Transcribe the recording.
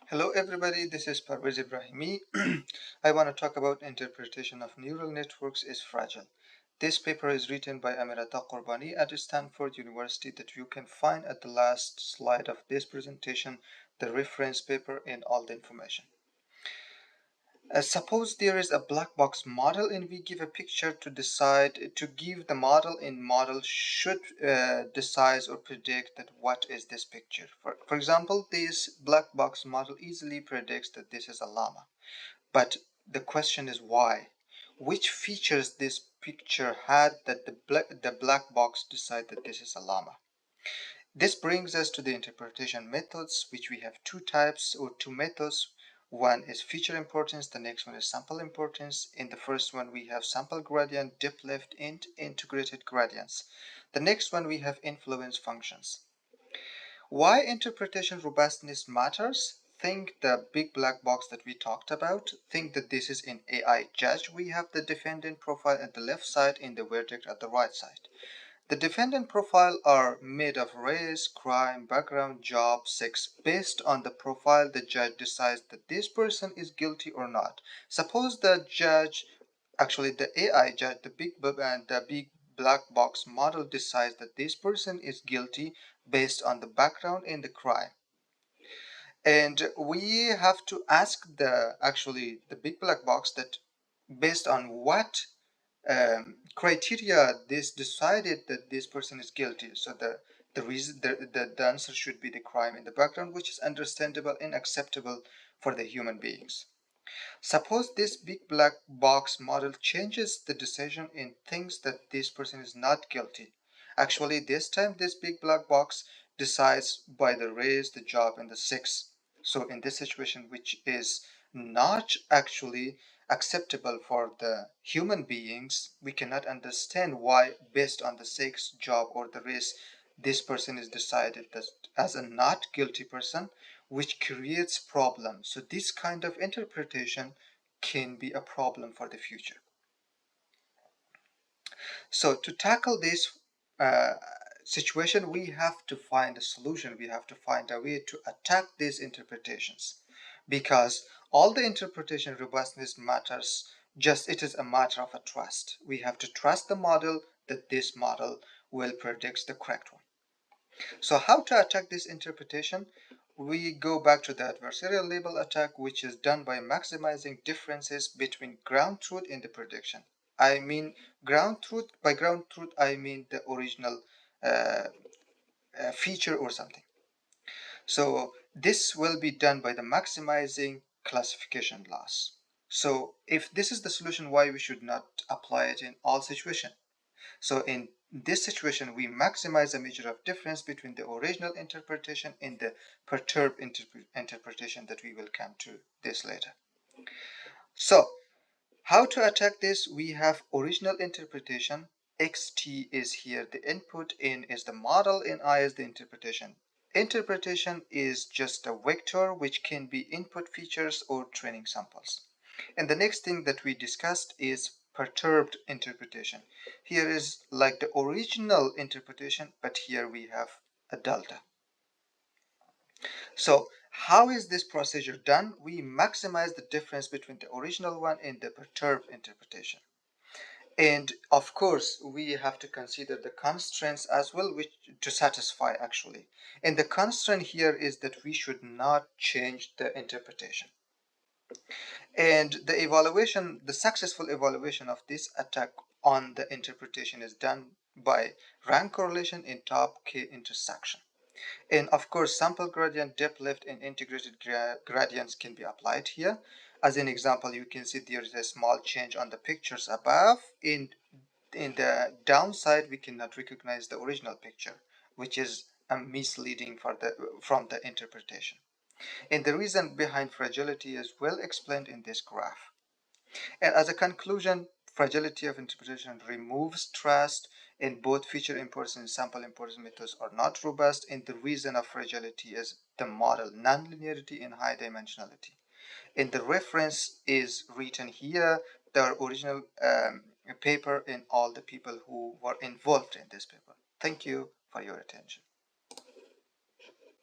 Hello everybody, this is Parwiz Ibrahimi. I want to talk about interpretation of neural networks is fragile. This paper is written by Amirata Ghorbani at Stanford University that you can find at the last slide of this presentation, the reference paper and all the information. Suppose there is a black box model and we give a picture to decide to give the model and model should decide or predict that what is this picture. For example, this black box model easily predicts that this is a llama. But the question is why? Which features this picture had that the black box decide that this is a llama? This brings us to the interpretation methods, which we have two types or two methods. One is feature importance, the next one is sample importance. In the first one, we have sample gradient, dip left, and integrated gradients. The next one, we have influence functions. Why interpretation robustness matters? Think the big black box that we talked about. Think that this is in AI judge. We have the defendant profile at the left side and the verdict at the right side. The defendant profile are made of race, crime, background, job, sex. Based on the profile, the judge decides that this person is guilty or not. Suppose the judge, actually the AI judge, the big black box model decides that this person is guilty based on the background and the crime. And we have to ask the big black box that based on what criteria this decided that this person is guilty. So the reason the answer should be the crime in the background, which is understandable and acceptable for the human beings. Suppose this big black box model changes the decision and thinks that this person is not guilty. Actually, this time this big black box decides by the race, the job, and the sex. So in this situation, which is not actually acceptable for the human beings, we cannot understand why, based on the sex, job, or the race, this person is decided as a not guilty person, which creates problems. So this kind of interpretation can be a problem for the future. So to tackle this uh, situation, we have to find a solution. We have to find a way to attack these interpretations, because all the interpretation robustness matters. Just it is a matter of a trust. We have to trust the model that this model will predict the correct one. So how to attack this interpretation? We go back to the adversarial label attack, which is done by maximizing differences between ground truth and the prediction. I mean ground truth, by ground truth I mean the original uh, feature or something. So this will be done by the maximizing classification loss. So if this is the solution, why we should not apply it in all situations? So in this situation, we maximize the measure of difference between the original interpretation and the perturbed interpretation that we will come to this later. So how to attack this? We have original interpretation. Xt is here the input, N is the model, and I is the interpretation. Interpretation is just a vector which can be input features or training samples. And the next thing that we discussed is perturbed interpretation. Here is like the original interpretation, but here we have a delta. So how is this procedure done? We maximize the difference between the original one and the perturbed interpretation. And of course, we have to consider the constraints as well, which to satisfy actually. And the constraint here is that we should not change the interpretation. And the evaluation, the successful evaluation of this attack on the interpretation is done by rank correlation in top K intersection. And of course, sample gradient, depth left, and integrated gradients can be applied here. As an example, you can see there is a small change on the pictures above. In the downside, we cannot recognize the original picture, which is misleading from the interpretation. And the reason behind fragility is well explained in this graph. And as a conclusion, fragility of interpretation removes trust in both feature importance and sample importance methods are not robust, and the reason of fragility is the model nonlinearity and high dimensionality. And the reference is written here, the original paper, and all the people who were involved in this paper. Thank you for your attention.